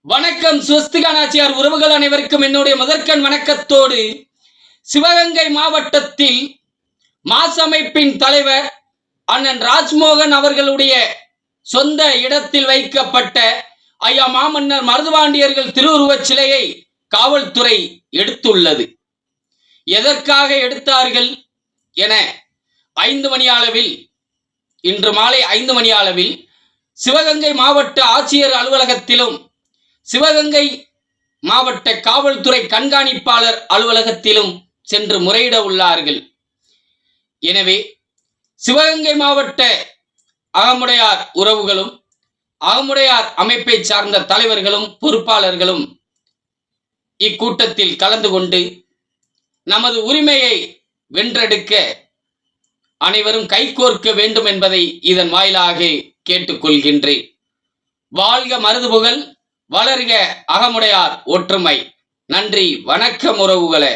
வணக்கம். ஸ்வஸ்திகா நாச்சியார் உறவுகள் அனைவருக்கும் என்னுடைய முதற்கண் வணக்கத்தோடு, சிவகங்கை மாவட்டத்தில் மாசமைப்பின் தலைவர் அண்ணன் ராஜ்மோகன் அவர்களுடைய சொந்த இடத்தில் வைக்கப்பட்ட ஐயா மாமன்னர் மருதுபாண்டியர்கள் திருவுருவச் சிலையை காவல்துறை எடுத்துள்ளது. எதற்காக எடுத்தார்கள் என 5 மணி அளவில், இன்று மாலை 5 மணி அளவில் சிவகங்கை மாவட்ட ஆட்சியர் அலுவலகத்திலும் சிவகங்கை மாவட்ட காவல்துறை கண்காணிப்பாளர் அலுவலகத்திலும் சென்று முறையிட உள்ளார்கள். எனவே சிவகங்கை மாவட்ட அகமுடையார் உறவுகளும் அகமுடையார் அமைப்பை சார்ந்த தலைவர்களும் பொறுப்பாளர்களும் இக்கூட்டத்தில் கலந்து கொண்டு நமது உரிமையை வென்றெடுக்க அனைவரும் கைகோர்க்க வேண்டும் என்பதை இதன் வாயிலாக கேட்டுக்கொள்கின்றேன். வாழ்க மருதுபுகழ், வளர்க அகமுடையார் ஒற்றுமை. நன்றி, வணக்கம் உறவுகளே.